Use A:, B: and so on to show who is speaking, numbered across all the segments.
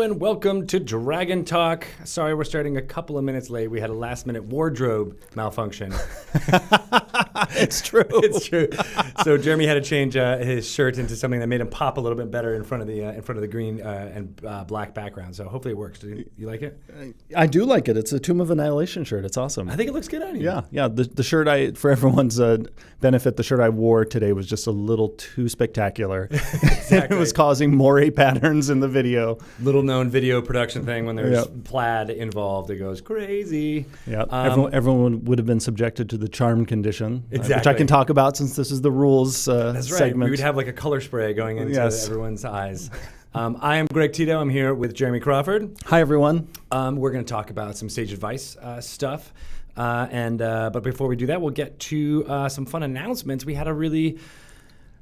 A: Hello and welcome to Dragon Talk. Sorry we're starting a couple of minutes late. We had a last-minute wardrobe malfunction.
B: It's true.
A: It's true. So Jeremy had to change his shirt into something that made him pop a little bit better in front of the green and black background. So hopefully it works. Do you like it?
B: I do like it. It's a Tomb of Annihilation shirt. It's awesome.
A: I think it looks good on you.
B: Yeah. The shirt for everyone's benefit, the shirt I wore today was just a little too spectacular.
A: Exactly.
B: It was causing moire patterns in the video.
A: Little known video production thing when there's plaid involved, it goes crazy.
B: Yeah. Everyone would have been subjected to the charm condition,
A: exactly.
B: Which I can talk about since this is the rules
A: That's right.
B: segment.
A: We would have like a color spray going into everyone's eyes. I am Greg Tito. I'm here with Jeremy Crawford.
B: Hi, everyone.
A: We're going to talk about some sage advice stuff. But before we do that, we'll get to some fun announcements. We had a really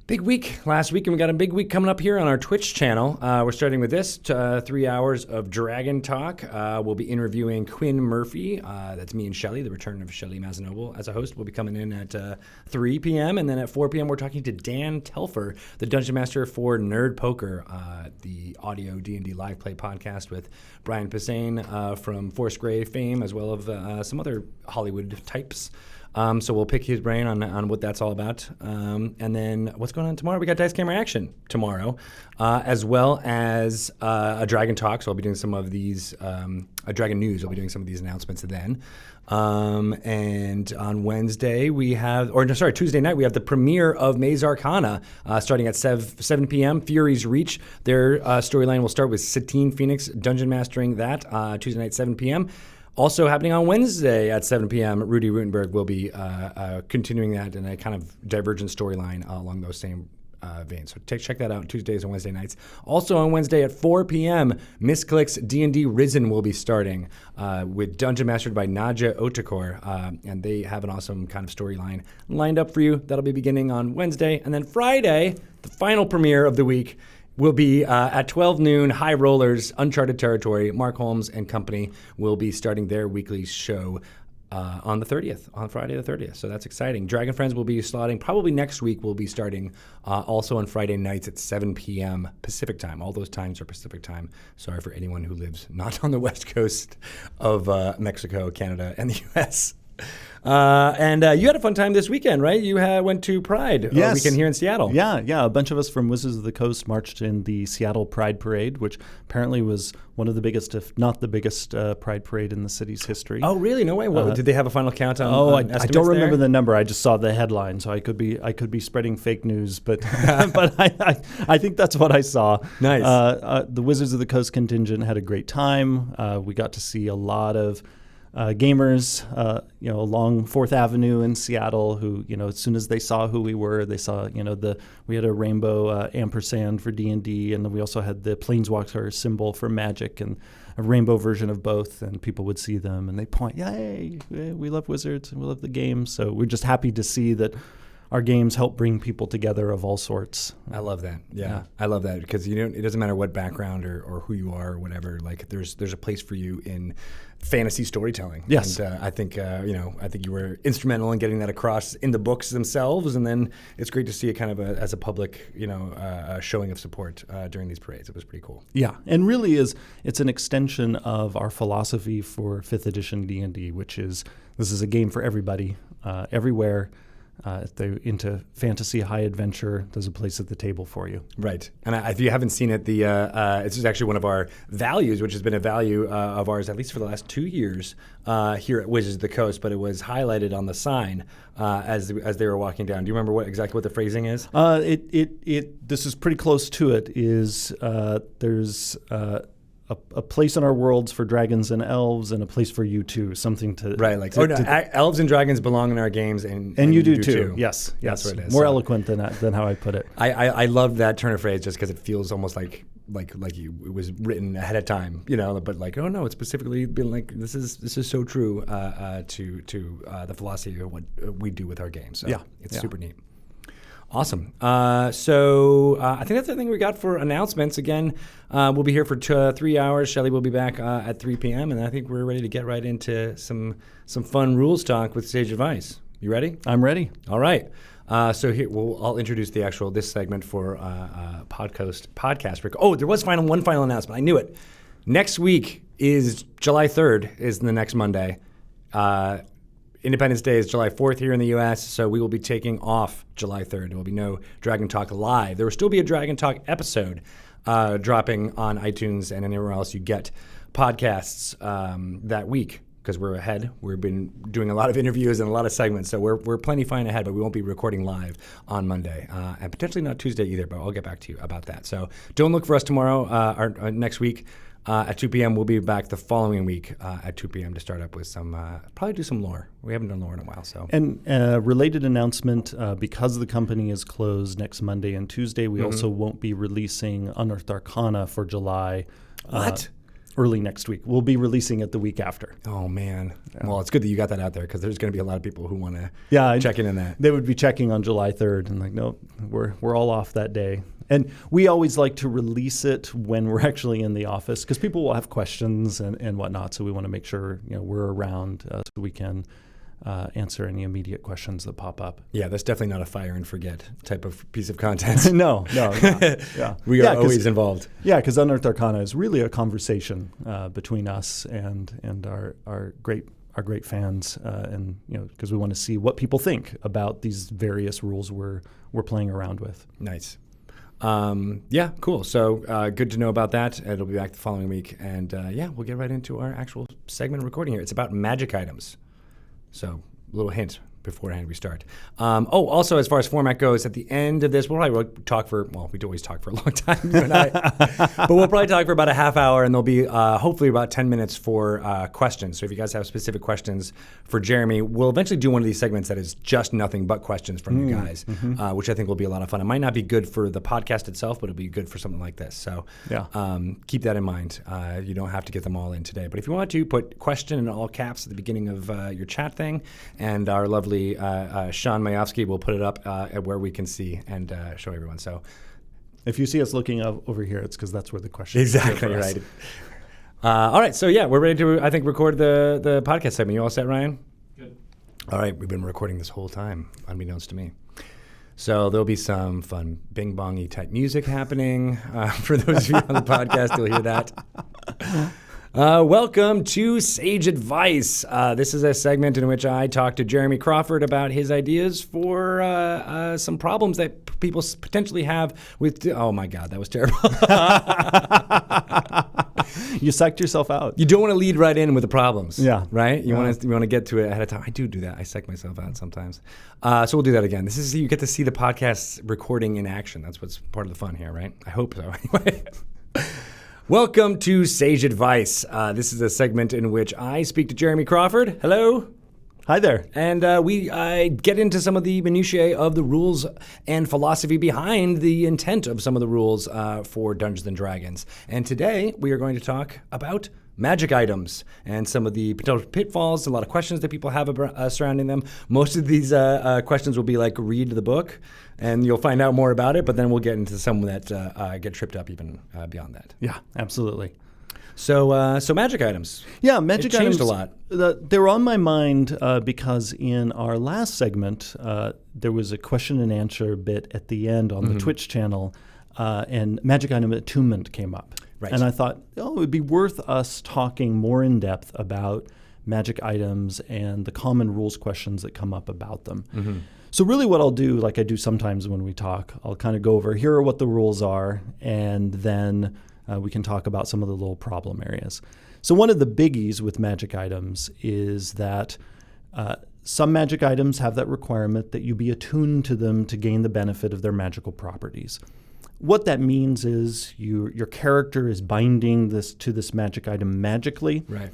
A: big week last week, and we got a big week coming up here on our Twitch channel. We're starting with this, 3 hours of Dragon Talk. We'll be interviewing Quinn Murphy. That's me and Shelly, the return of Shelly Mazanoble as a host. We'll be coming in at 3 p.m. And then at 4 p.m., we're talking to Dan Telfer, the Dungeon Master for Nerd Poker, the audio D&D live play podcast with Brian Posehn from Foursquare fame, as well as some other Hollywood types. So we'll pick his brain on what that's all about. And then what's going on tomorrow? We got Dice Camera Action tomorrow, as well as a Dragon Talk. So I'll be doing some of these, a Dragon News. I'll be doing some of these announcements then. And on Wednesday Tuesday night, we have the premiere of Maze Arcana starting at 7 p.m. Fury's Reach. Their storyline will start with Satine Phoenix dungeon mastering that Tuesday night, 7 p.m. Also happening on Wednesday at 7 p.m., Rudy Rutenberg will be continuing that in a kind of divergent storyline along those same veins. So check that out Tuesdays and Wednesday nights. Also on Wednesday at 4 p.m., Misclick's D&D Risen will be starting with Dungeon Mastered by Nadja Otakor. And they have an awesome kind of storyline lined up for you. That'll be beginning on Wednesday. And then Friday, the final premiere of the week, will be at 12 noon, High Rollers, Uncharted Territory. Mark Holmes and company will be starting their weekly show on the 30th, on Friday the 30th. So that's exciting. Dragon Friends will be slotting. Probably next week we'll be starting also on Friday nights at 7 p.m. Pacific time. All those times are Pacific time. Sorry for anyone who lives not on the west coast of Mexico, Canada, and the U.S. And you had a fun time this weekend, right? You went to Pride weekend here in Seattle.
B: Yeah. A bunch of us from Wizards of the Coast marched in the Seattle Pride Parade, which apparently was one of the biggest, if not the biggest, Pride Parade in the city's history.
A: Oh, really? No way. Well, did they have a final count on?
B: I don't remember the number. I just saw the headline, so I could be spreading fake news, but but I think that's what I saw.
A: Nice.
B: The Wizards of the Coast contingent had a great time. We got to see a lot of gamers, along 4th Avenue in Seattle who, as soon as they saw who we were, they saw, we had a rainbow ampersand for D&D, and then we also had the Planeswalker symbol for Magic and a rainbow version of both, and people would see them and they point, yay, we love Wizards and we love the game. So we're just happy to see that our games help bring people together of all sorts.
A: I love that. Yeah. I love that because it doesn't matter what background or who you are or whatever. Like there's a place for you in fantasy storytelling.
B: Yes.
A: And I think you were instrumental in getting that across in the books themselves, and then it's great to see it kind of as a public showing of support during these parades. It was pretty cool.
B: Yeah, and really it's an extension of our philosophy for 5th edition D&D, which is this is a game for everybody, everywhere. If they're into fantasy, high adventure, there's a place at the table for you.
A: Right. And if you haven't seen it, this is actually one of our values, which has been a value of ours, at least for the last 2 years here at Wizards of the Coast, but it was highlighted on the sign as they were walking down. Do you remember exactly what the phrasing is?
B: This is pretty close to it, there's a place in our worlds for dragons and elves, and a place for you too. Something to
A: elves and dragons belong in our games, and
B: you do too. Yes,
A: that's what it is.
B: More eloquent than how I put it.
A: I love that turn of phrase just because it feels almost like it was written ahead of time, But it's specifically been like this is so true to the philosophy of what we do with our games. So it's super neat. Awesome. So I think that's everything we got for announcements. Again, we'll be here for 3 hours. Shelly will be back at 3 p.m. And I think we're ready to get right into some fun rules talk with Sage Advice. You ready?
B: I'm ready.
A: All right. So here, I'll introduce this segment for podcast. Oh, there was one final announcement. I knew it. Next week is July 3rd, is the next Monday. Independence Day is July 4th here in the U.S., so we will be taking off July 3rd. There will be no Dragon Talk Live. There will still be a Dragon Talk episode dropping on iTunes and anywhere else you get podcasts that week, because we're ahead. We've been doing a lot of interviews and a lot of segments, so we're plenty fine ahead, but we won't be recording live on Monday, and potentially not Tuesday either, but I'll get back to you about that. So don't look for us tomorrow or next week. At 2 p.m., we'll be back the following week at 2 p.m. to start up with probably do some lore. We haven't done lore in a while. So.
B: And related announcement, because the company is closed next Monday and Tuesday, we also won't be releasing Unearthed Arcana for July.
A: What?
B: Early next week. We'll be releasing it the week after.
A: Oh, man. Yeah. Well, it's good that you got that out there, because there's going to be a lot of people who want to check in on that.
B: They would be checking on July 3rd and like, nope, we're all off that day. And we always like to release it when we're actually in the office, because people will have questions and whatnot. So we want to make sure we're around so we can answer any immediate questions that pop up.
A: Yeah, that's definitely not a fire and forget type of piece of content.
B: No. Yeah.
A: We are always involved.
B: Yeah, because Unearthed Arcana is really a conversation between us and our great fans, and because we want to see what people think about these various rules we're playing around with.
A: Nice. Yeah, cool. So good to know about that. It'll be back the following week. And we'll get right into our actual segment recording here. It's about magic items. So a little hint beforehand we start. Also, as far as format goes, at the end of this, we'll probably talk we do always talk for a long time, you and I. But we'll probably talk for about a half hour, and there'll be hopefully about 10 minutes for questions. So if you guys have specific questions for Jeremy, we'll eventually do one of these segments that is just nothing but questions from you guys, which I think will be a lot of fun. It might not be good for the podcast itself, but it'll be good for something like this. So keep that in mind. You don't have to get them all in today. But if you want to, put question in all caps at the beginning of your chat thing, and our lovely Sean Mayovsky will put it up at where we can see and show everyone. So,
B: if you see us looking over here, it's because that's where the question
A: exactly
B: is.
A: Right. All right, so we're ready to I think record the podcast segment. You all set, Ryan?
C: Good.
A: All right, we've been recording this whole time, unbeknownst to me. So there'll be some fun bing bongy type music happening. For those of you on the podcast, you'll hear that. Welcome to Sage Advice. This is a segment in which I talk to Jeremy Crawford about his ideas for some problems that people potentially have with... Oh my God, that was terrible.
B: You psyched yourself out.
A: You don't want to lead right in with the problems.
B: Yeah.
A: Right? You want to get to it ahead of time. I do that. I psych myself out sometimes. So we'll do that again. This is you get to see the podcast recording in action. That's what's part of the fun here, right? I hope so. Anyway. Welcome to Sage Advice. This is a segment in which I speak to Jeremy Crawford. Hello.
B: Hi there.
A: And I get into some of the minutiae of the rules and philosophy behind the intent of some of the rules for Dungeons & Dragons. And today we are going to talk about magic items and some of the potential pitfalls, a lot of questions that people have surrounding them. Most of these questions will be like, read the book, and you'll find out more about it, but then we'll get into some that get tripped up even beyond that.
B: Yeah, absolutely.
A: So magic items.
B: Yeah, magic items
A: changed a lot.
B: They were on my mind because in our last segment, there was a question and answer bit at the end on the Twitch channel, and magic item attunement came up.
A: Right.
B: And I thought, it would be worth us talking more in depth about magic items and the common rules questions that come up about them. So really what I'll do, like I do sometimes when we talk, I'll kind of go over, here are what the rules are, and then we can talk about some of the little problem areas. So one of the biggies with magic items is that some magic items have that requirement that you be attuned to them to gain the benefit of their magical properties. What that means is your character is binding this to this magic item magically.
A: Right.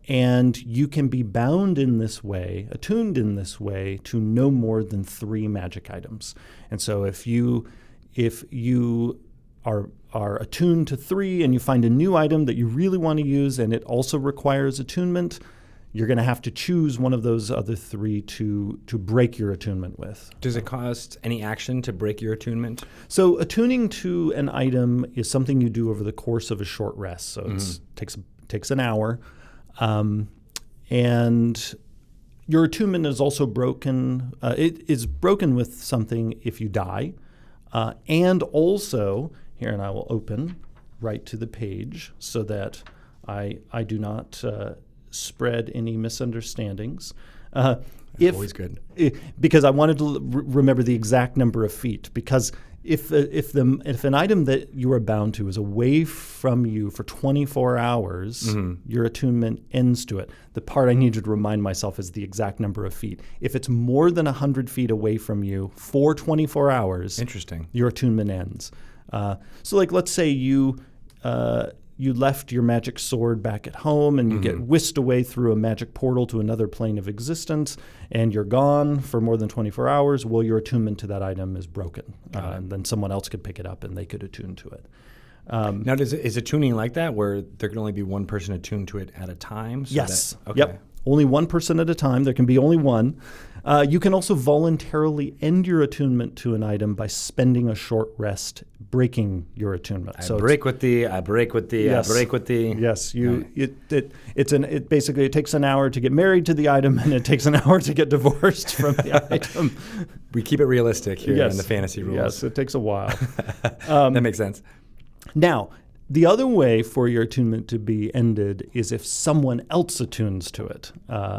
B: And you can be bound in this way, attuned in this way, to no more than 3 magic items. And so if you are attuned to 3 and you find a new item that you really want to use and it also requires attunement, you're going to have to choose one of those other 3 to break your attunement with.
A: Does it cost any action to break your attunement?
B: So attuning to an item is something you do over the course of a short rest. So it takes an hour. And your attunement is also broken. It is broken with something if you die. And also, here, and I will open right to the page so that I do not spread any misunderstandings.
A: Always good.
B: Because I wanted to remember the exact number of feet. Because if an item that you are bound to is away from you for 24 hours, your attunement ends to it. The part I need to remind myself is the exact number of feet. If it's more than 100 feet away from you for 24 hours,
A: interesting,
B: your attunement ends. So, like, let's say you left your magic sword back at home and you get whisked away through a magic portal to another plane of existence and you're gone for more than 24 hours, well, your attunement to that item is broken. And then someone else could pick it up and they could attune to it.
A: Now, is attuning like that where there can only be one person attuned to it at a time? So
B: yes.
A: Okay.
B: Yep. Only one person at a time. There can be only one. You can also voluntarily end your attunement to an item by spending a short rest, breaking your attunement.
A: I break with the.
B: Yes, it basically takes an hour to get married to the item, and it takes an hour to get divorced from the item.
A: We keep it realistic here in the fantasy rules.
B: Yes, it takes a while.
A: That makes sense.
B: Now, the other way for your attunement to be ended is if someone else attunes to it.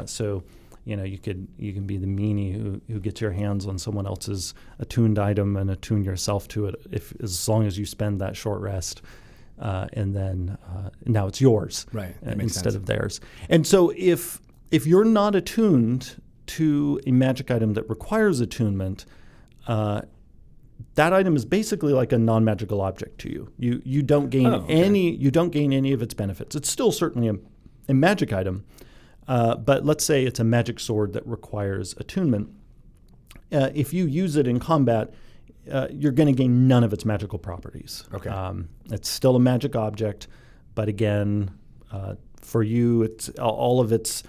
B: So, you can be the meanie who gets your hands on someone else's attuned item and attune yourself to it as long as you spend that short rest, and then now it's yours,
A: right?
B: Instead of theirs. And so if you're not attuned to a magic item that requires attunement, that item is basically like a non-magical object to you. You don't gain any of its benefits. It's still certainly a magic item, but let's say it's a magic sword that requires attunement. If you use it in combat, you're going to gain none of its magical properties.
A: Okay.
B: It's still a magic object, but again, for you, it's all of its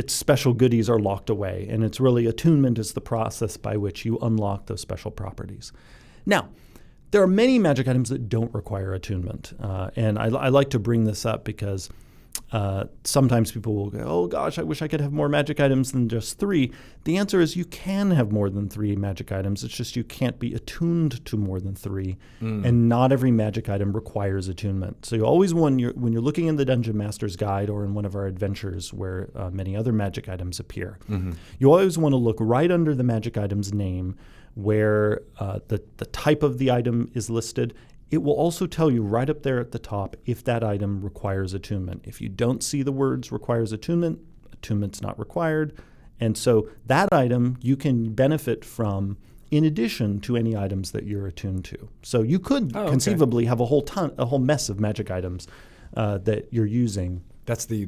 B: special goodies are locked away, and it's really attunement is the process by which you unlock those special properties. Now, there are many magic items that don't require attunement, and I like to bring this up because sometimes people will go, oh gosh, I wish I could have more magic items than just 3. The answer is you can have more than 3 magic items. It's just you can't be attuned to more than 3, and not every magic item requires attunement. So you always, when you're looking in the Dungeon Master's Guide or in one of our adventures where many other magic items appear, you always want to look right under the magic item's name where the type of the item is listed. It will also tell you right up there at the top if that item requires attunement. If you don't see the words requires attunement, attunement's not required. And so that item you can benefit from in addition to any items that you're attuned to. So you could conceivably have a whole mess of magic items that you're using.
A: That's the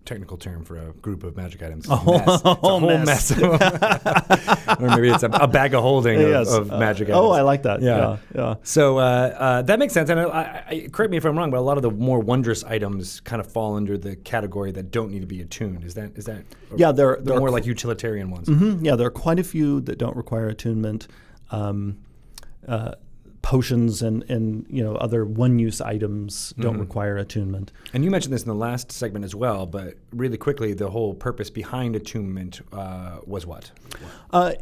A: technical term for a group of magic items. It's a whole mess. Or maybe it's a bag of holding of magic items.
B: Oh, I like that. Yeah.
A: So that makes sense. And correct me if I'm wrong, but a lot of the more wondrous items kind of fall under the category that don't need to be attuned. Is that?
B: Yeah, they're
A: more like utilitarian ones.
B: Mm-hmm. Yeah, there are quite a few that don't require attunement. Potions and other one-use items don't require attunement.
A: And you mentioned this in the last segment as well, but really quickly, the whole purpose behind attunement was what?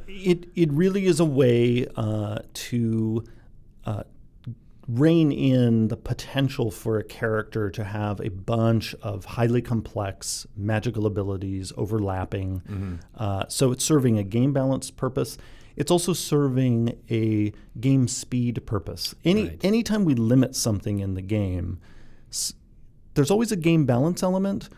B: It really is a way to rein in the potential for a character to have a bunch of highly complex magical abilities overlapping. So it's serving a game balance purpose. It's also serving a game speed purpose. Anytime we limit something in the game, there's always a game balance element,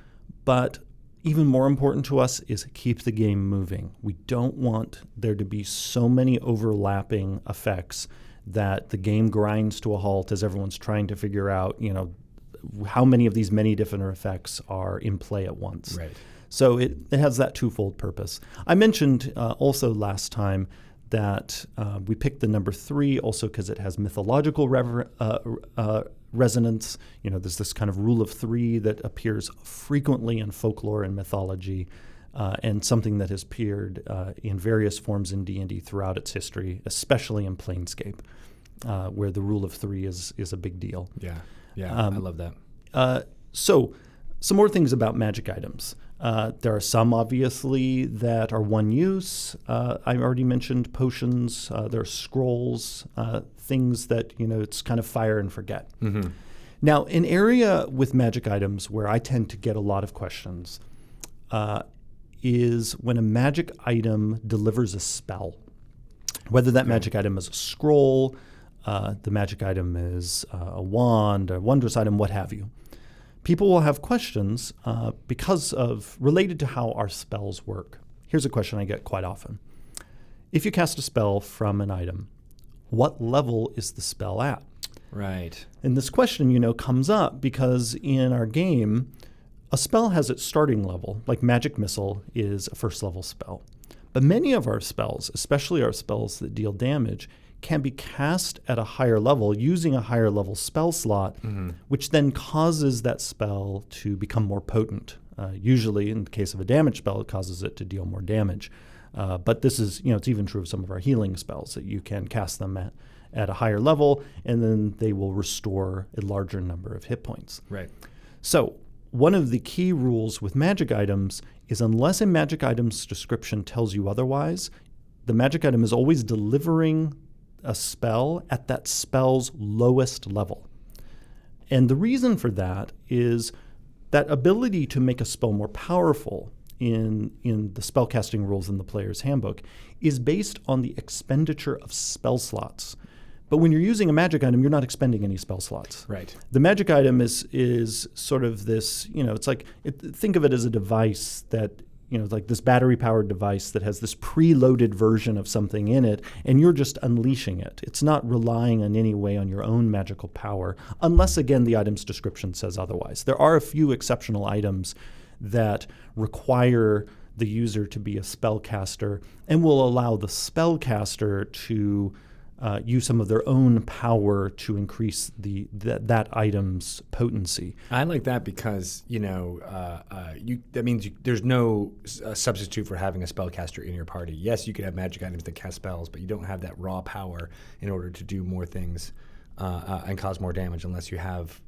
B: but even more important to us is keep the game moving. We don't want there to be so many overlapping effects that the game grinds to a halt as everyone's trying to figure out, how many of these many different effects are in play at once.
A: Right.
B: So it has that twofold purpose. I mentioned also last time that we picked the number 3 also because it has mythological resonance. There's this kind of rule of 3 that appears frequently in folklore and mythology, and something that has appeared in various forms in D&D throughout its history, especially in Planescape, where the rule of 3 is a big deal.
A: Yeah, I love that.
B: So some more things about magic items. There are some, obviously, that are one use. I already mentioned potions. There are scrolls, things that, it's kind of fire and forget. Mm-hmm. Now, an area with magic items where I tend to get a lot of questions is when a magic item delivers a spell. Whether that magic item is a scroll, the magic item is a wand, a wondrous item, what have you. People will have questions related to how our spells work. Here's a question I get quite often. If you cast a spell from an item, what level is the spell at?
A: Right.
B: And this question, comes up because in our game, a spell has its starting level, like Magic Missile is a first level spell. But many of our spells, especially our spells that deal damage, can be cast at a higher level using a higher level spell slot, which then causes that spell to become more potent. Usually, in the case of a damage spell, it causes it to deal more damage. But this is, it's even true of some of our healing spells, that you can cast them at a higher level, and then they will restore a larger number of hit points.
A: Right.
B: So one of the key rules with magic items is unless a magic item's description tells you otherwise, the magic item is always delivering a spell at that spell's lowest level. And the reason for that is that ability to make a spell more powerful in the spellcasting rules in the player's handbook is based on the expenditure of spell slots. But when you're using a magic item, you're not expending any spell slots.
A: Right.
B: The magic item is sort of this, it's like, think of it as a device that, like this battery-powered device that has this preloaded version of something in it, and you're just unleashing it. It's not relying in any way on your own magical power, unless, again, the item's description says otherwise. There are a few exceptional items that require the user to be a spellcaster and will allow the spellcaster to use some of their own power to increase that item's potency.
A: I like that because that means there's no substitute for having a spellcaster in your party. Yes, you could have magic items that cast spells, but you don't have that raw power in order to do more things and cause more damage unless you have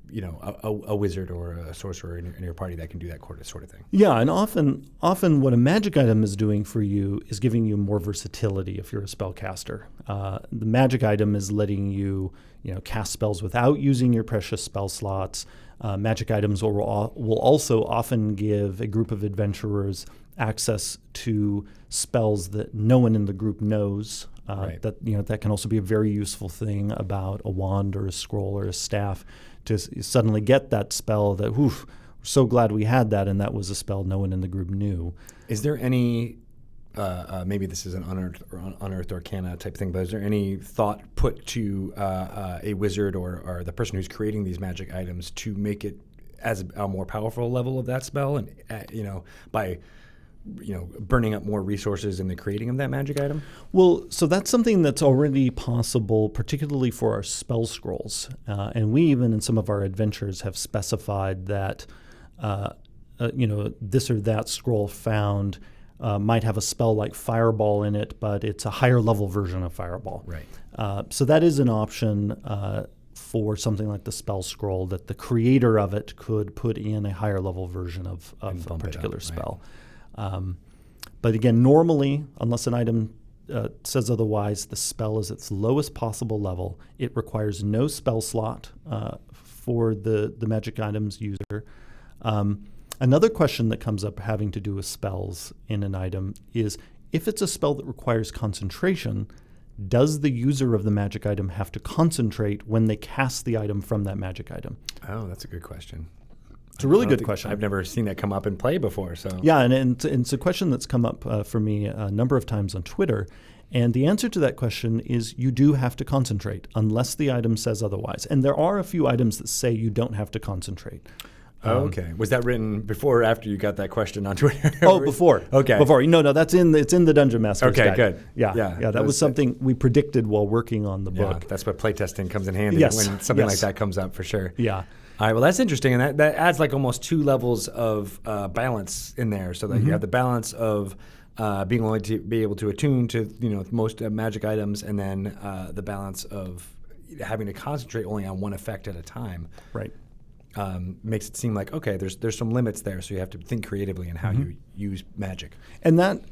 A: a wizard or a sorcerer in your party that can do that sort of thing.
B: Yeah, and often what a magic item is doing for you is giving you more versatility if you're a spellcaster. The magic item is letting you cast spells without using your precious spell slots. Magic items will also often give a group of adventurers access to spells that no one in the group knows.
A: Right.
B: That can also be a very useful thing about a wand or a scroll or a staff, to suddenly get that spell that, we're so glad we had that, and that was a spell no one in the group knew.
A: Is there any, maybe this is an unearthed arcana type thing, but is there any thought put to a wizard or the person who's creating these magic items to make it as a more powerful level of that spell, and by burning up more resources in the creating of that magic item?
B: Well, so that's something that's already possible, particularly for our spell scrolls. And we even in some of our adventures have specified that, this or that scroll found might have a spell like Fireball in it, but it's a higher level version of Fireball.
A: Right.
B: So that is an option for something like the spell scroll, that the creator of it could put in a higher level version of a particular spell. Right. But again, normally, unless an item says otherwise, the spell is its lowest possible level. It requires no spell slot for the magic item's user. Another question that comes up having to do with spells in an item is, if it's a spell that requires concentration, does the user of the magic item have to concentrate when they cast the item from that magic item?
A: Oh, that's a good question.
B: It's a really good question.
A: I've never seen that come up in play before. So
B: yeah, and it's a question that's come up for me a number of times on Twitter. And the answer to that question is you do have to concentrate unless the item says otherwise. And there are a few items that say you don't have to concentrate.
A: Okay. Was that written before or after you got that question on Twitter?
B: Before.
A: Okay.
B: Before. No, it's in the Dungeon Master's
A: Guide.
B: Okay, good. Yeah. That was something we predicted while working on the book.
A: That's what playtesting comes in handy when something like that comes up, for sure.
B: Yeah.
A: All right, well, that's interesting, and that adds like almost two levels of balance in there, so that you have the balance of being able to attune to most most items, and then the balance of having to concentrate only on one effect at a time.
B: Right.
A: Makes it seem like, okay, there's some limits there, so you have to think creatively in how you use magic.
B: And that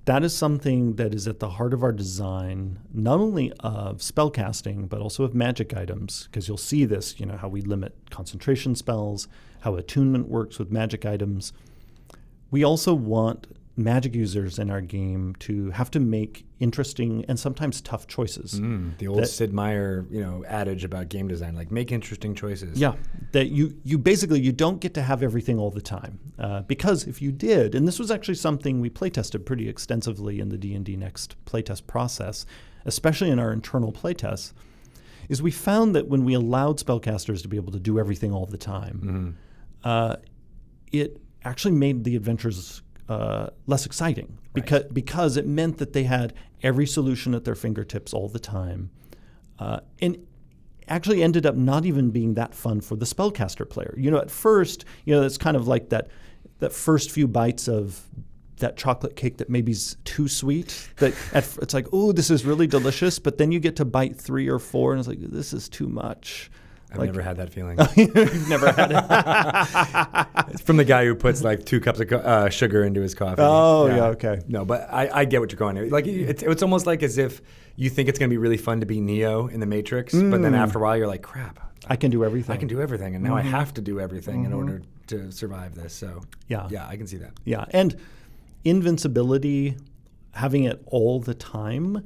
B: That is something that is at the heart of our design, not only of spellcasting, but also of magic items, because you'll see this, how we limit concentration spells, how attunement works with magic items. We also want magic users in our game to have to make interesting and sometimes tough choices.
A: The old Sid Meier, adage about game design, like make interesting choices.
B: Yeah, that you basically, you don't get to have everything all the time. Because if you did, and this was actually something we playtested pretty extensively in the D&D Next playtest process, especially in our internal playtests, is we found that when we allowed spellcasters to be able to do everything all the time, it actually made the adventures less exciting because it meant that they had every solution at their fingertips all the time, and actually ended up not even being that fun for the spellcaster player. At first, it's kind of like that first few bites of that chocolate cake that maybe is too sweet. It's like, oh, this is really delicious, but then you get to bite 3 or 4, and it's like, this is too much.
A: I've never had that feeling.
B: You've never had it?
A: It's from the guy who puts like 2 cups of sugar into his coffee.
B: Oh, yeah, okay.
A: No, but I get what you're going to. Like, it's almost like as if you think it's going to be really fun to be Neo in the Matrix, but then after a while you're like, crap.
B: I can do everything.
A: I can do everything, and now I have to do everything in order to survive this. So, yeah, I can see that.
B: Yeah, and invincibility, having it all the time,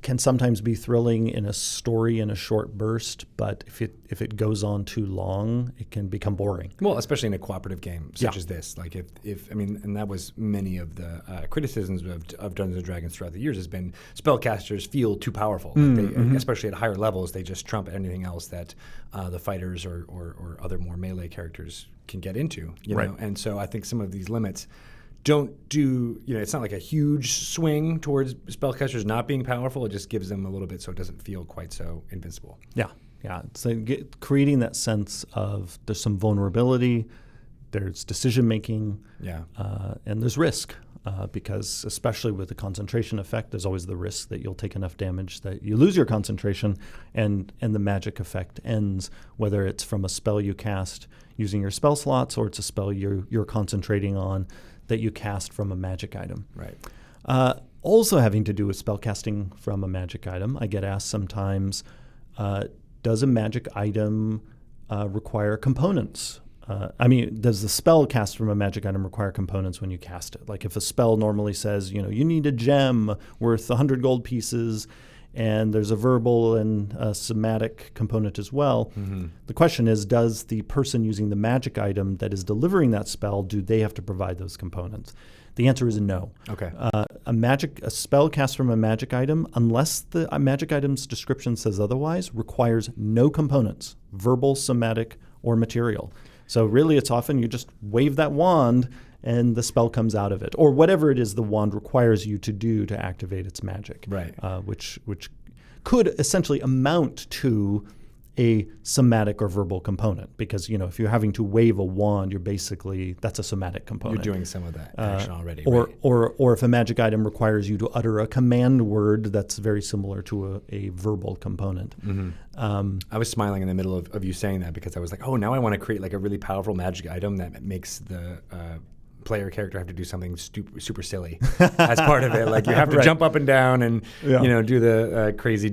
B: can sometimes be thrilling in a story in a short burst, but if it goes on too long, it can become boring.
A: Well, especially in a cooperative game such as this. Like and that was many of the criticisms of Dungeons and Dragons throughout the years has been spellcasters feel too powerful. Like especially at higher levels, they just trump anything else that the fighters or other more melee characters can get into. You know, and so I think some of these limits don't do, it's not like a huge swing towards spellcasters not being powerful. It just gives them a little bit so it doesn't feel quite so invincible.
B: Yeah. So creating that sense of there's some vulnerability, there's decision making, and there's risk. Because especially with the concentration effect, there's always the risk that you'll take enough damage that you lose your concentration and the magic effect ends, whether it's from a spell you cast using your spell slots or it's a spell you're concentrating on that you cast from a magic item.
A: Right.
B: Also having to do with spellcasting from a magic item, I get asked sometimes, does a magic item require components? Does the spell cast from a magic item require components when you cast it? Like if a spell normally says, you need a gem worth 100 gold pieces, and there's a verbal and a somatic component as well. The question is, does the person using the magic item that is delivering that spell, do they have to provide those components? The answer is no.
A: Okay.
B: A spell cast from a magic item, unless the magic item's description says otherwise, requires no components, verbal, somatic, or material. So really it's often you just wave that wand and the spell comes out of it, or whatever it is the wand requires you to do to activate its magic.
A: Right.
B: Which could essentially amount to a somatic or verbal component, because if you're having to wave a wand, that's a somatic component.
A: You're doing some of that action already.
B: Or if a magic item requires you to utter a command word, that's very similar to a verbal component.
A: I was smiling in the middle of you saying that because I was like, oh, now I want to create like a really powerful magic item that makes the player character have to do something super silly as part of it. Like you have to jump up and down and do the crazy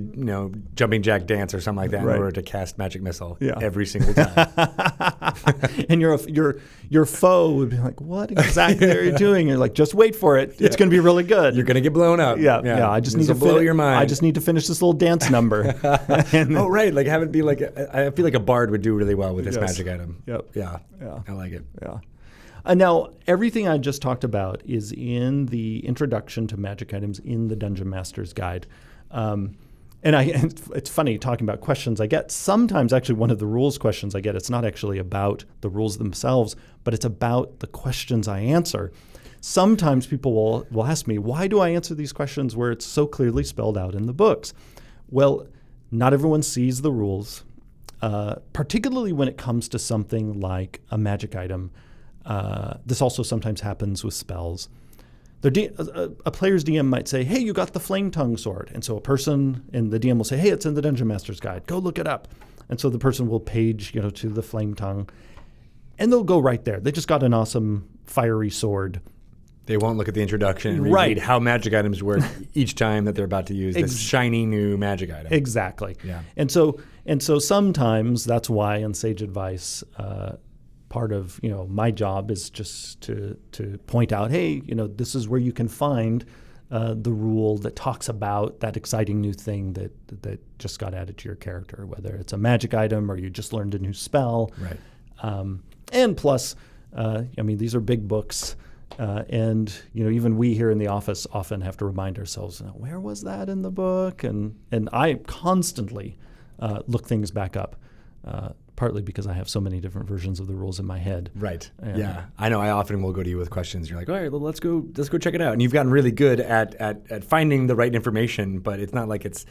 A: jumping jack dance or something like that in order to cast magic missile every single time.
B: And your foe would be like, what exactly are you doing? You're like, just wait for it. It's going to be really good.
A: You're going to get blown up.
B: Yeah. I just need to
A: blow your mind.
B: I just need to finish this little dance number.
A: Like have it be like I feel like a bard would do really well with this magic item.
B: Yep.
A: Yeah. I like it.
B: Yeah. Now, everything I just talked about is in the introduction to magic items in the Dungeon Master's Guide. And it's funny talking about questions I get. Sometimes, actually, one of the rules questions I get, it's not actually about the rules themselves, but it's about the questions I answer. Sometimes people will ask me, why do I answer these questions where it's so clearly spelled out in the books? Well, not everyone sees the rules, particularly when it comes to something like a magic item. This also sometimes happens with spells. A player's DM might say, hey, you got the Flame Tongue sword. And so a person in the DM will say, hey, it's in the Dungeon Master's Guide. Go look it up. And so the person will page to the Flame Tongue, and they'll go right there. They just got an awesome fiery sword.
A: They won't look at the introduction and
B: Right.
A: read how magic items work each time that they're about to use this shiny new magic item.
B: Exactly.
A: Yeah.
B: And so sometimes that's why in Sage Advice, part of my job is just to point out, hey, this is where you can find the rule that talks about that exciting new thing that just got added to your character, whether it's a magic item or you just learned a new spell.
A: Right.
B: And plus, these are big books. And even we here in the office often have to remind ourselves, where was that in the book? And I constantly look things back up, partly because I have so many different versions of the rules in my head.
A: Right. Yeah. I know. I often will go to you with questions. You're like, all right, well, let's go check it out. And you've gotten really good at finding the right information, but it's not like it's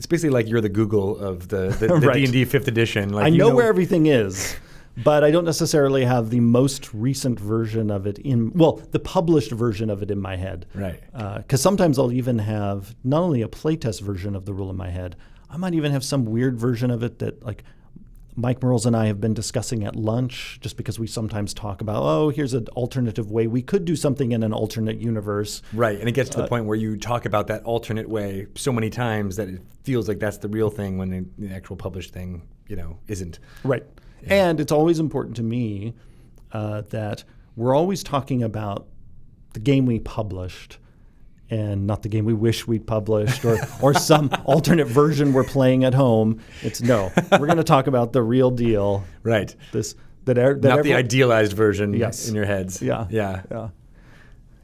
A: basically like you're the Google of the
B: Right.
A: D&D 5th edition. Like
B: I know where everything is. But I don't necessarily have the most recent version of it the published version of it in my head.
A: Right.
B: Because sometimes I'll even have not only a playtest version of the rule in my head, I might even have some weird version of it that like Mike Merles and I have been discussing at lunch, just because we sometimes talk about, here's an alternative way we could do something in an alternate universe.
A: Right. And it gets to the point where you talk about that alternate way so many times that it feels like that's the real thing when the actual published thing, isn't.
B: Right. Yeah. And it's always important to me that we're always talking about the game we published and not the game we wish we'd published or some alternate version we're playing at home. We're going to talk about the real deal.
A: Right.
B: Not
A: the idealized version
B: Yes.
A: in your heads.
B: Yeah.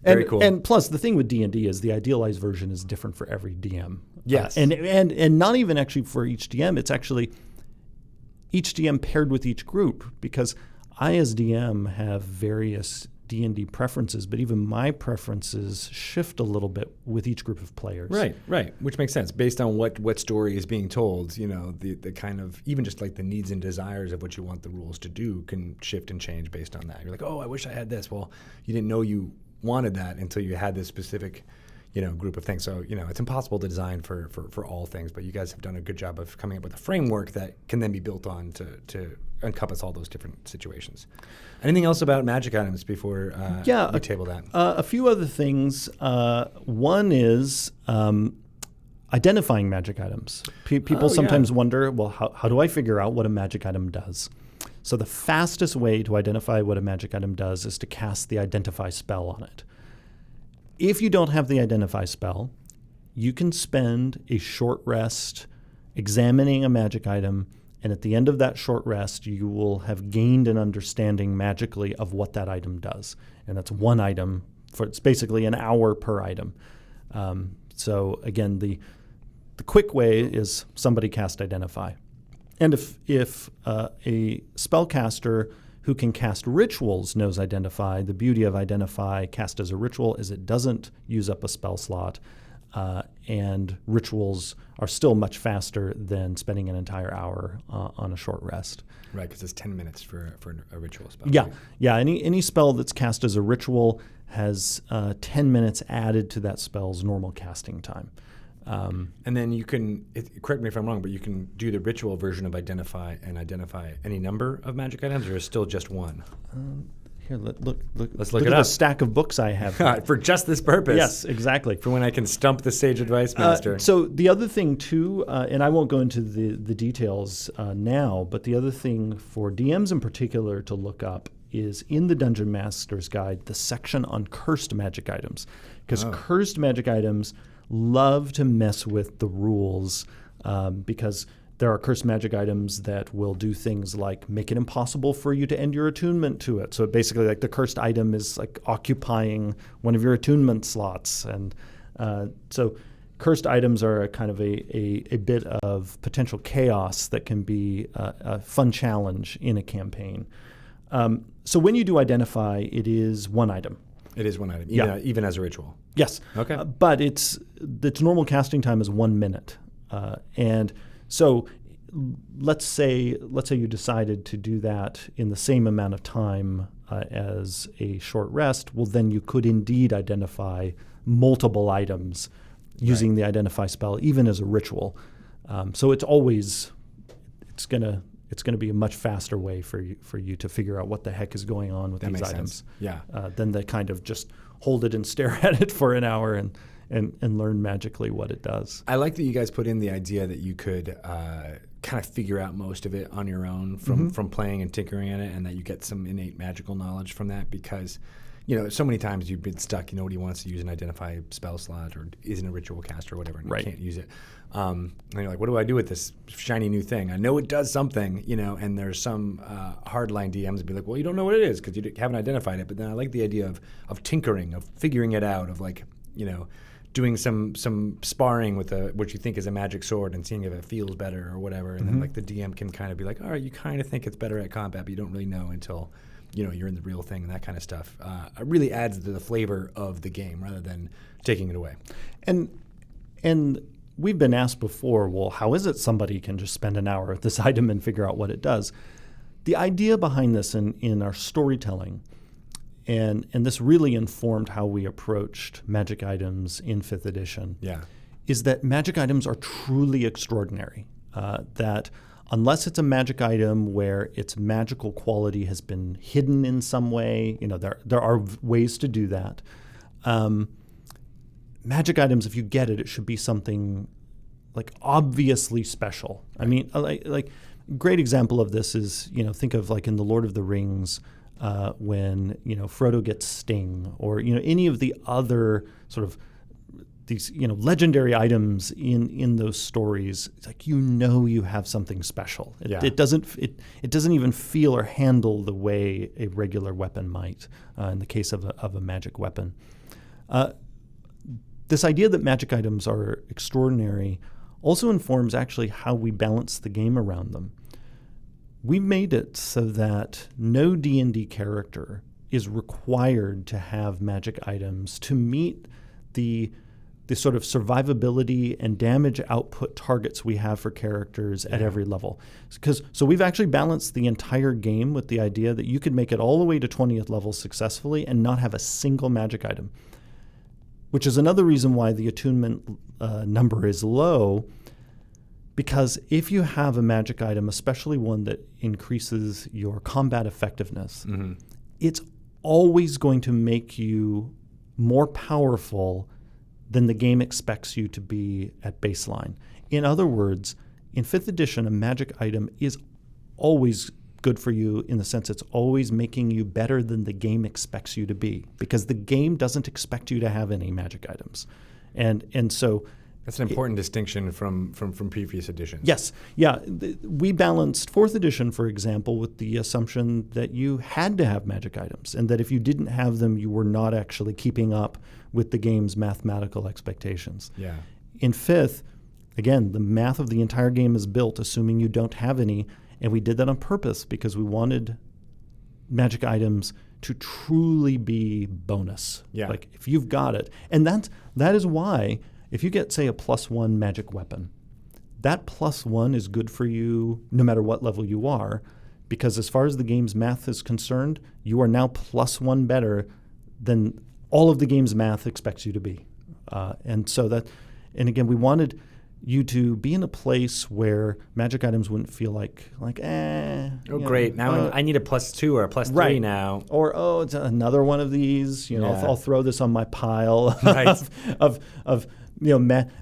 A: Very cool.
B: And plus, the thing with D&D is the idealized version is different for every DM.
A: Yes.
B: And not even actually for each DM. It's actually each DM paired with each group, because I as DM have various D&D preferences, but even my preferences shift a little bit with each group of players.
A: Right, which makes sense based on what story is being told. The kind of even just like the needs and desires of what you want the rules to do can shift and change based on that. You're like, I wish I had this. Well, you didn't know you wanted that until you had this specific group of things. So, it's impossible to design for all things, but you guys have done a good job of coming up with a framework that can then be built on to encompass all those different situations. Anything else about magic items before we table that?
B: A few other things. One is identifying magic items. People sometimes wonder, well, how do I figure out what a magic item does? So the fastest way to identify what a magic item does is to cast the identify spell on it. If you don't have the identify spell, you can spend a short rest examining a magic item, and at the end of that short rest, you will have gained an understanding magically of what that item does. And that's one item. It's basically an hour per item. So again, the quick way is somebody cast identify. And if a spellcaster who can cast rituals knows identify, the beauty of identify cast as a ritual is it doesn't use up a spell slot, and rituals are still much faster than spending an entire hour on a short rest.
A: Right, because it's 10 minutes for a ritual spell.
B: Yeah,
A: right?
B: yeah. Any spell that's cast as a ritual has 10 minutes added to that spell's normal casting time.
A: And then you can, correct me if I'm wrong, but you can do the ritual version of identify any number of magic items, or is still just one?
B: Here, let's look
A: it
B: at
A: up.
B: the stack of books I have here.
A: For just this purpose.
B: Yes, exactly.
A: For when I can stump the Sage Advice Master.
B: So the other thing too, and I won't go into the details now, but the other thing for DMs in particular to look up is in the Dungeon Master's Guide, the section on cursed magic items. Because cursed magic items love to mess with the rules, because there are cursed magic items that will do things like make it impossible for you to end your attunement to it. So basically, like, the cursed item is like occupying one of your attunement slots. And so cursed items are a kind of a bit of potential chaos that can be a fun challenge in a campaign. So when you do identify, it is one item.
A: It is one item, even as a ritual.
B: Yes.
A: Okay.
B: But its normal casting time is 1 minute. And so let's say you decided to do that in the same amount of time as a short rest. Well, then you could indeed identify multiple items using the identify spell, even as a ritual. So it's it's going to be a much faster way for you to figure out what the heck is going on with these items.
A: Yeah.
B: Than to kind of just hold it and stare at it for an hour and learn magically what it does.
A: I like that you guys put in the idea that you could kind of figure out most of it on your own from playing and tinkering at it, and that you get some innate magical knowledge from that, because so many times you've been stuck. Nobody wants to use an identify spell slot or isn't a ritual caster or whatever, and you can't use it. And you're like, what do I do with this shiny new thing? I know it does something, and there's some hardline DMs that be like, well, you don't know what it is because you haven't identified it. But then I like the idea of tinkering, of figuring it out, of like, doing some sparring with what you think is a magic sword and seeing if it feels better or whatever. And then like the DM can kind of be like, all right, you kind of think it's better at combat, but you don't really know until you're in the real thing, and that kind of stuff. It really adds to the flavor of the game rather than taking it away.
B: And we've been asked before, well, how is it somebody can just spend an hour with this item and figure out what it does? The idea behind this in our storytelling, and this really informed how we approached magic items in 5th edition, is that magic items are truly extraordinary. That unless it's a magic item where its magical quality has been hidden in some way, there are ways to do that. Magic items, if you get it, it should be something like obviously special. I mean, like great example of this is, think of like in the Lord of the Rings, when Frodo gets Sting, or any of the other sort of these legendary items in those stories. It's like you have something special. It doesn't even feel or handle the way a regular weapon might. In the case of a magic weapon. This idea that magic items are extraordinary also informs actually how we balance the game around them. We made it so that no D&D character is required to have magic items to meet the sort of survivability and damage output targets we have for characters at every level. So we've actually balanced the entire game with the idea that you could make it all the way to 20th level successfully and not have a single magic item, which is another reason why the attunement number is low, because if you have a magic item, especially one that increases your combat effectiveness, it's always going to make you more powerful than the game expects you to be at baseline. In other words, in 5th edition, a magic item is always good for you in the sense it's always making you better than the game expects you to be, because the game doesn't expect you to have any magic items. And so
A: that's an important distinction from previous editions.
B: Yes. Yeah. We balanced 4th edition, for example, with the assumption that you had to have magic items, and that if you didn't have them, you were not actually keeping up with the game's mathematical expectations.
A: Yeah.
B: In 5th, again, the math of the entire game is built assuming you don't have any, and we did that on purpose because we wanted magic items to truly be bonus.
A: Yeah.
B: Like if you've got it. And that is why if you get, say, a +1 magic weapon, that +1 is good for you no matter what level you are, because as far as the game's math is concerned, you are now +1 better than all of the game's math expects you to be. And again, we wanted you to be in a place where magic items wouldn't feel like
A: great, now I need a +2 or a +3 now,
B: or it's another one of these. I'll throw this on my pile of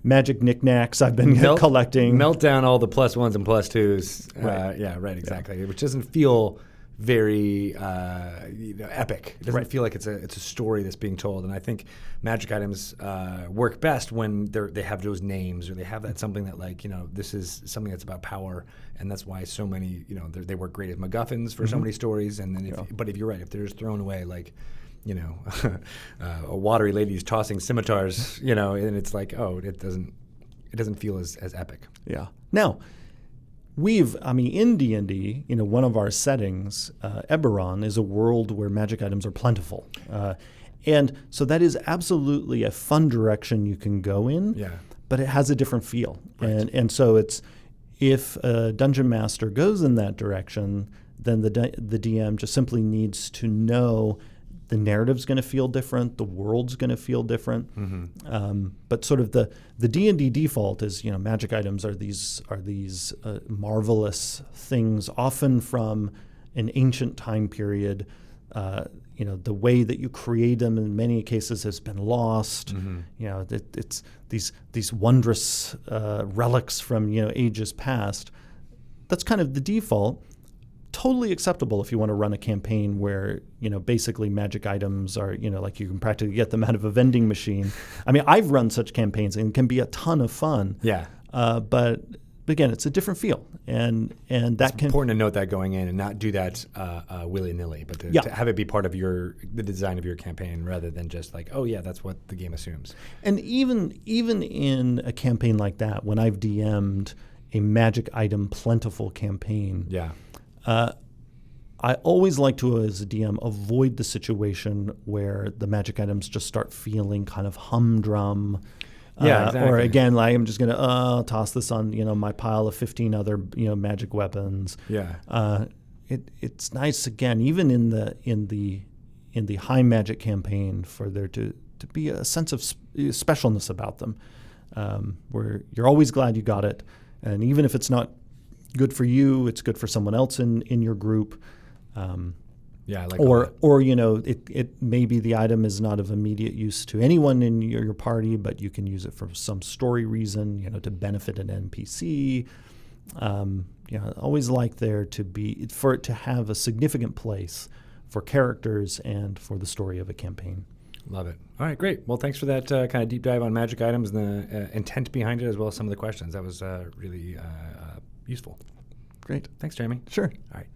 B: magic knicknacks I've been collecting.
A: Melt down all the +1s and +2s. Exactly. Which doesn't feel very epic. It doesn't feel like it's a story that's being told. And I think magic items work best when they have those names, or they have that something that this is something that's about power, and that's why so many they work great as MacGuffins for so many stories. And then but if you're right, if they're just thrown away like a watery lady who's tossing scimitars, and it's like, it doesn't feel as epic.
B: Yeah. Now, in D&D, one of our settings, Eberron, is a world where magic items are plentiful. And so that is absolutely a fun direction you can go in, but it has a different feel.
A: Right.
B: And so if a dungeon master goes in that direction, then the DM just simply needs to know the narrative's going to feel different, the world's going to feel different. But sort of the D&D default is, magic items are these marvelous things, often from an ancient time period. The way that you create them in many cases has been lost. It's these wondrous relics from ages past. That's kind of the default. Totally acceptable if you want to run a campaign where basically magic items are like you can practically get them out of a vending machine. I mean, I've run such campaigns and it can be a ton of fun.
A: Yeah.
B: But again, it's a different feel, and that
A: it's important to note that going in and not do that willy-nilly, but to have it be part of the design of your campaign rather than just like, oh yeah, that's what the game assumes.
B: And even in a campaign like that, when I've DM'd a magic item plentiful campaign, I always like to, as a DM, avoid the situation where the magic items just start feeling kind of humdrum.
A: Exactly.
B: Or again, like I'm just going to toss this on my pile of 15 other magic weapons. It's nice again, even in the high magic campaign, for there to be a sense of specialness about them, where you're always glad you got it, and even if it's not good for you, it's good for someone else in your group.
A: I like
B: or it maybe the item is not of immediate use to anyone in your party, but you can use it for some story reason, to benefit an NPC. I always like for it to have a significant place for characters and for the story of a campaign.
A: Love it. All right, great. Well, thanks for that kind of deep dive on magic items and the intent behind it, as well as some of the questions. That was really useful.
B: Great.
A: Thanks, Jeremy.
B: Sure.
A: All right.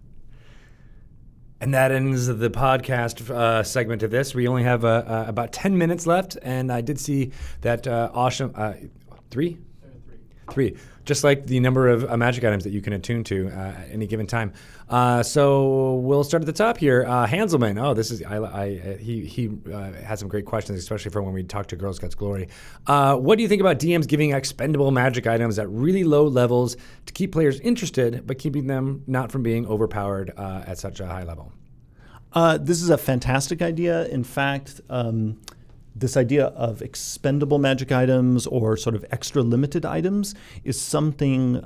A: And that ends the podcast segment of this. We only have about 10 minutes left, and I did see that awesome three, just like the number of magic items that you can attune to at any given time. So we'll start at the top here. Hanselman. Oh, this is he had some great questions, especially for when we talked to Girl Scouts Glory. What do you think about DMs giving expendable magic items at really low levels to keep players interested, but keeping them not from being overpowered at such a high level?
B: This is a fantastic idea. In fact, this idea of expendable magic items or sort of extra limited items is something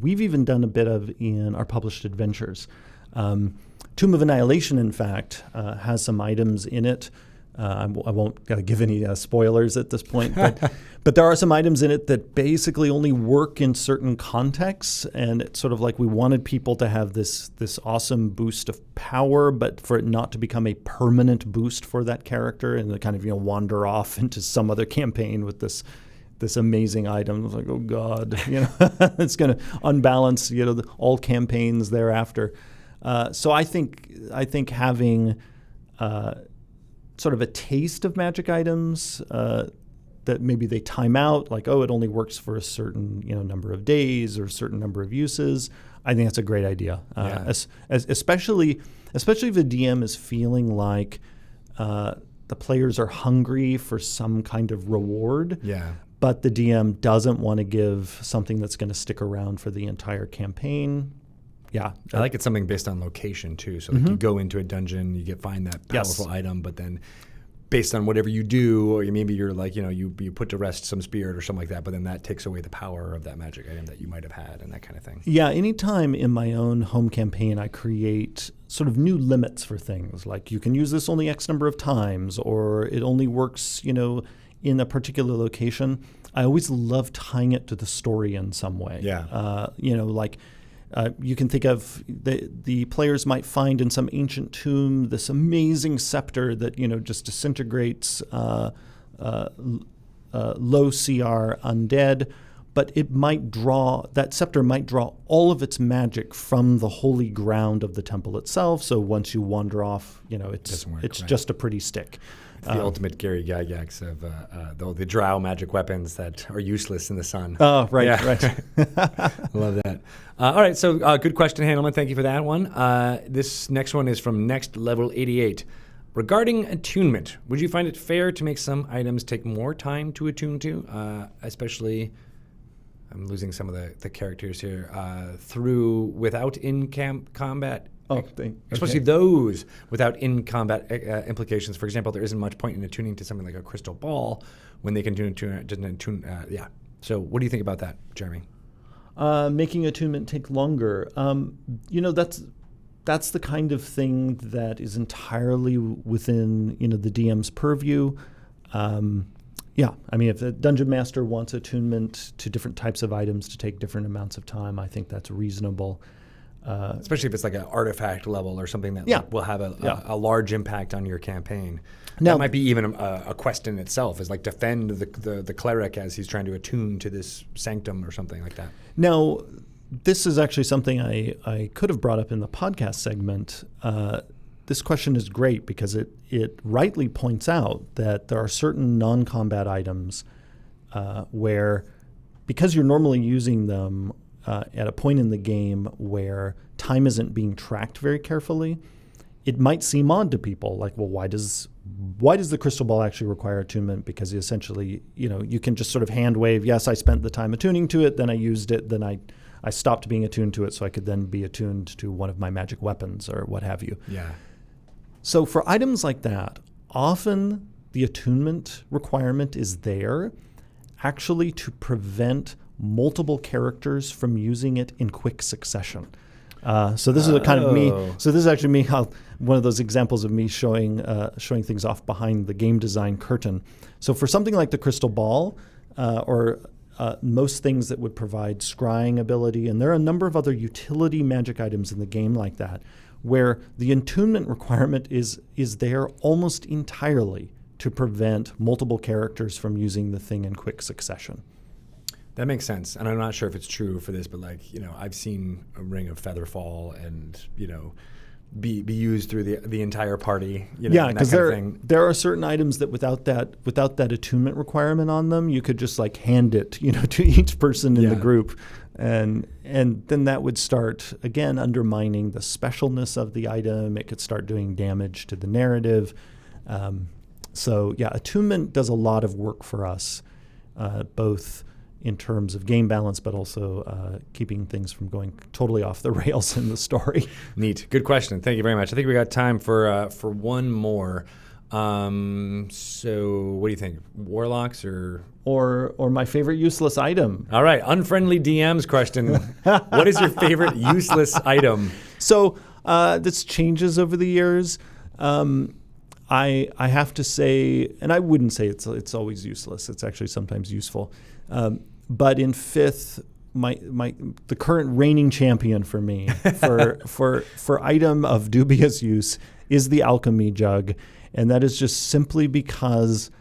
B: we've even done a bit of in our published adventures. Tomb of Annihilation, in fact, has some items in it. I won't give any spoilers at this point, but there are some items in it that basically only work in certain contexts, and it's sort of like we wanted people to have this awesome boost of power, but for it not to become a permanent boost for that character and to kind of wander off into some other campaign with this amazing item. It's like, oh God, it's going to unbalance all campaigns thereafter. So I think having sort of a taste of magic items that maybe they time out, like, oh, it only works for a certain number of days or a certain number of uses. I think that's a great idea, especially if the DM is feeling like the players are hungry for some kind of reward. But the DM doesn't want to give something that's going to stick around for the entire campaign. I
A: like it something based on location too. So like you go into a dungeon, you find that powerful item, but then based on whatever you do, or maybe you're like, you put to rest some spirit or something like that, but then that takes away the power of that magic item that you might have had and that kind of thing. Yeah,
B: anytime in my own home campaign I create sort of new limits for things, like you can use this only X number of times, or it only works, in a particular location, I always love tying it to the story in some way. You can think of the players might find in some ancient tomb this amazing scepter that just disintegrates low CR undead, but that scepter might draw all of its magic from the holy ground of the temple itself. So once you wander off, it's just a pretty stick.
A: It's the ultimate Gary Gygax of the drow magic weapons that are useless in the sun.
B: Oh, right, right.
A: Love that. All right, so good question, Handelman. Thank you for that one. This next one is from Next Level 88. Regarding attunement, would you find it fair to make some items take more time to attune to, especially, I'm losing some of the characters here, without in-camp combat Especially those without in-combat implications. For example, there isn't much point in attuning to something like a crystal ball when they can attune. So what do you think about that, Jeremy?
B: Making attunement take longer. That's the kind of thing that is entirely within the DM's purview. If the dungeon master wants attunement to different types of items to take different amounts of time, I think that's reasonable.
A: Especially if it's like an artifact level or something that will have a large impact on your campaign. Now, that might be even a quest in itself, is like defend the cleric as he's trying to attune to this sanctum or something like that.
B: Now, this is actually something I could have brought up in the podcast segment. This question is great because it rightly points out that there are certain non-combat items where, because you're normally using them at a point in the game where time isn't being tracked very carefully, it might seem odd to people. Like, well, why does the crystal ball actually require attunement? Because essentially, you can just sort of hand wave, yes, I spent the time attuning to it, then I used it, then I stopped being attuned to it so I could then be attuned to one of my magic weapons or what have you.
A: Yeah.
B: So for items like that, often the attunement requirement is there actually to prevent multiple characters from using it in quick succession. So this is this is actually me, one of those examples of me showing things off behind the game design curtain. So for something like the crystal ball, or most things that would provide scrying ability, and there are a number of other utility magic items in the game like that, where the attunement requirement is there almost entirely to prevent multiple characters from using the thing in quick succession.
A: That makes sense, and I'm not sure if it's true for this, but I've seen a Ring of Featherfall and be used through the entire party.
B: Because there are certain items that without that attunement requirement on them, you could just hand it to each person in the group, and then that would start again undermining the specialness of the item. It could start doing damage to the narrative. Attunement does a lot of work for us, both in terms of game balance, but also keeping things from going totally off the rails in the story.
A: Neat. Good question. Thank you very much. I think we got time for one more. So what do you think? Warlocks or
B: my favorite useless item?
A: All right. Unfriendly DMs question. What is your favorite useless item?
B: So this changes over the years. I have to say, and I wouldn't say it's always useless. It's actually sometimes useful. But in fifth, the current reigning champion for me for item of dubious use is the alchemy jug, and that is just simply because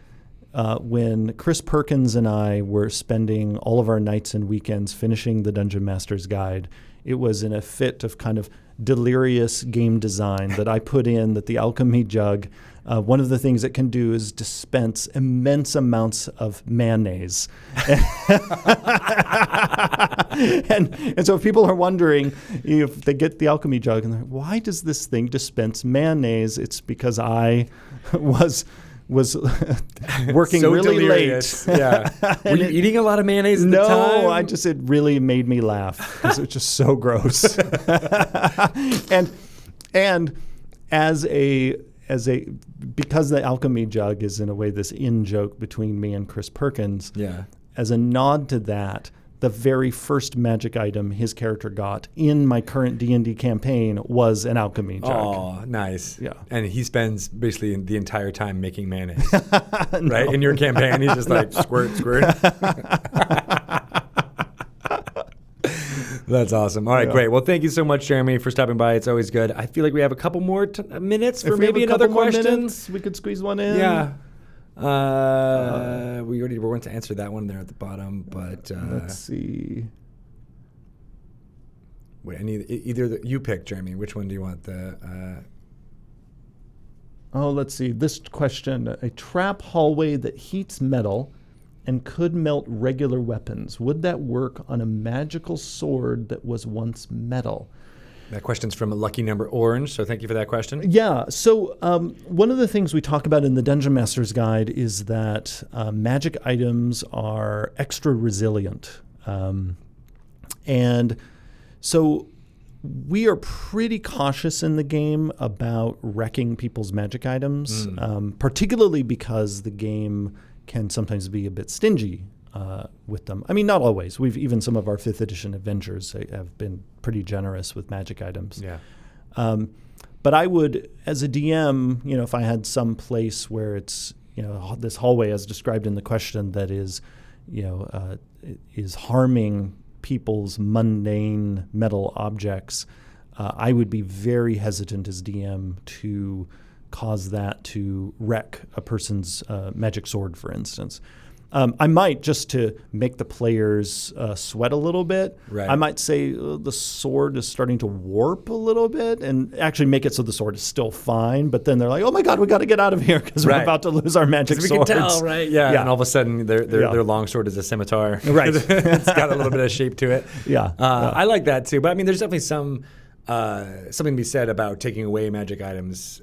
B: when Chris Perkins and I were spending all of our nights and weekends finishing the Dungeon Master's Guide, it was in a fit of kind of delirious game design that I put in that the alchemy jug, one of the things it can do is dispense immense amounts of mayonnaise. and so if people are wondering if they get the alchemy jug and they're like, why does this thing dispense mayonnaise? It's because I was working
A: so
B: really
A: delirious.
B: Late.
A: Yeah. Were you eating a lot of mayonnaise at the time?
B: No, it really made me laugh because it was just so gross. and because the alchemy jug is in a way this in-joke between me and Chris Perkins, as a nod to that, the very first magic item his character got in my current D&D campaign was an alchemy jug.
A: Oh, nice.
B: Yeah.
A: And he spends basically the entire time making mayonnaise, right? In your campaign, he's just squirt, squirt. That's awesome. All right, great. Well, thank you so much, Jeremy, for stopping by. It's always good. I feel like we have a couple more minutes for maybe another question.
B: We could squeeze one in.
A: Yeah. We already were going to answer that one there at the bottom, but
B: let's see.
A: Wait, you pick, Jeremy. Which one do you want?
B: Let's see. This question: a trap hallway that heats metal and could melt regular weapons. Would that work on a magical sword that was once metal?
A: That question's from a lucky number orange, so thank you for that question.
B: Yeah, so one of the things we talk about in the Dungeon Master's Guide is that magic items are extra resilient. And so we are pretty cautious in the game about wrecking people's magic items, particularly because the game can sometimes be a bit stingy with them. I mean, not always. Even some of our 5th edition adventures have been pretty generous with magic items.
A: Yeah.
B: But I would, as a DM, if I had some place where it's, this hallway as described in the question that is, is harming people's mundane metal objects, I would be very hesitant as DM to cause that to wreck a person's magic sword, for instance. I might, just to make the players sweat a little bit,
A: right.
B: I might say the sword is starting to warp a little bit and actually make it so the sword is still fine. But then they're like, oh my God, we got to get out of here because we're about to lose our magic swords.
A: We can tell, right? Yeah. And all of a sudden their long sword is a scimitar.
B: Right.
A: It's got a little bit of shape to it.
B: Yeah.
A: I like that too. But I mean, there's definitely something to be said about taking away magic items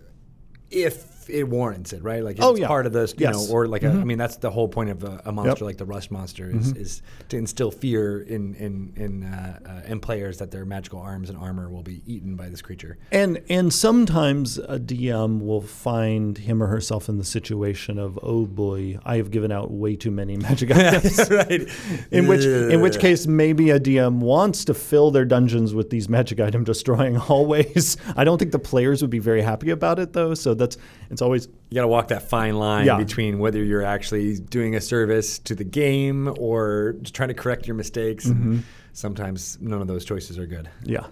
A: if it warrants it, right? Like if it's part of this, you know, or like I mean, that's the whole point of a monster like the Rust monster is to instill fear in players that their magical arms and armor will be eaten by this creature.
B: And sometimes a DM will find him or herself in the situation of, oh boy, I have given out way too many magic items.
A: Right.
B: In which case maybe a DM wants to fill their dungeons with these magic item destroying hallways. I don't think the players would be very happy about it though. So it's always,
A: you got to walk that fine line between whether you're actually doing a service to the game or just trying to correct your mistakes. And sometimes none of those choices are good.
B: Yeah.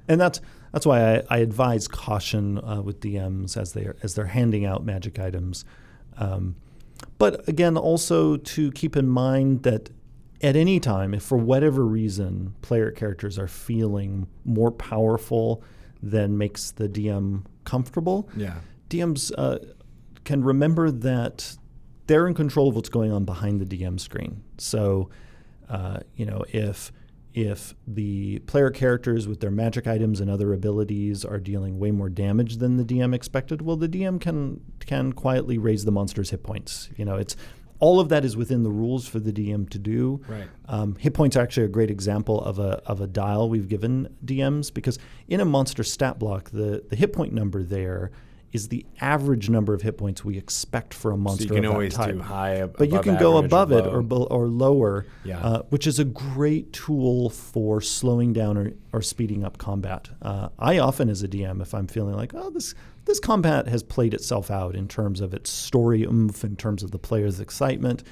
B: And that's why I advise caution with DMs as they're handing out magic items. But again, also to keep in mind that at any time, if for whatever reason player characters are feeling more powerful than makes the DM comfortable, DMs can remember that they're in control of what's going on behind the DM screen. So, if the player characters with their magic items and other abilities are dealing way more damage than the DM expected, well, the DM can quietly raise the monster's hit points. It's all of that is within the rules for the DM to do.
A: Right.
B: Hit points are actually a great example of a dial we've given DMs, because in a monster stat block, the hit point number there is the average number of hit points we expect for a monster.
A: So you can
B: of that
A: always
B: type.
A: do high,
B: but you can go above it
A: or
B: lower,
A: which
B: is a great tool for slowing down or speeding up combat. I often, as a DM, if I'm feeling like, this combat has played itself out in terms of its story oomph, in terms of the player's excitement,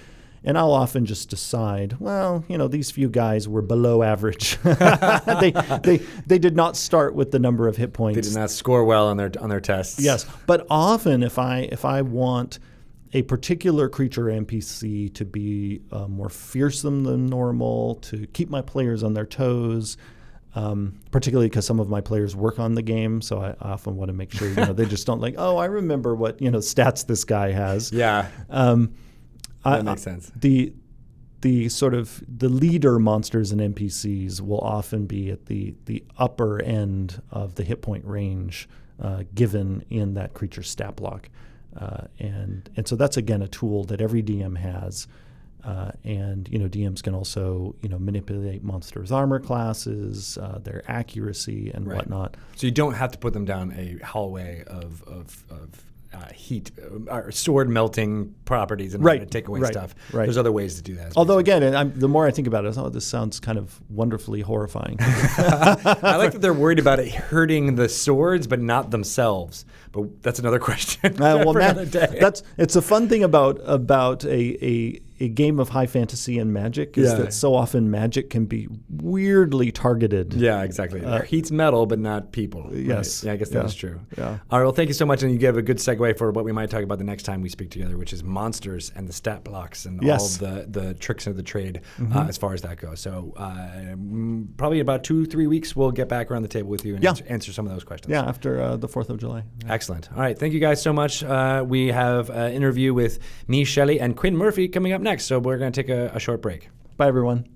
B: and I'll often just decide, well, these few guys were below average. They did not start with the number of hit points.
A: They did not score well on their tests.
B: Yes, but often if I want a particular creature or NPC to be more fearsome than normal, to keep my players on their toes, particularly because some of my players work on the game, so I often want to make sure they just don't I remember what stats this guy has.
A: Yeah. That makes sense.
B: The sort of the leader monsters and NPCs will often be at the upper end of the hit point range given in that creature's stat block, and so that's again a tool that every DM has. And DMs can also manipulate monsters' armor classes, their accuracy and whatnot.
A: So you don't have to put them down a hallway of heat or sword melting properties and to take away stuff.
B: Right.
A: There's other ways to do that.
B: Although again, the more I think about it, this sounds kind of wonderfully horrifying.
A: I like that they're worried about it hurting the swords, but not themselves. But that's another question. Another day.
B: It's a fun thing about a game of high fantasy and magic is that so often magic can be weirdly targeted.
A: Yeah, exactly. Heat's metal, but not people.
B: Yes.
A: Right? Yeah, I guess that's true.
B: Yeah.
A: All right, well, thank you so much. And you gave a good segue for what we might talk about the next time we speak together, which is monsters and the stat blocks and all of the tricks of the trade as far as that goes. So probably about 2-3 weeks, we'll get back around the table with you and answer some of those questions.
B: Yeah, after the 4th of July. Yeah.
A: Excellent. All right, thank you guys so much. We have an interview with me, Shelley, and Quinn Murphy coming up next. So we're going to take a short break.
B: Bye, everyone.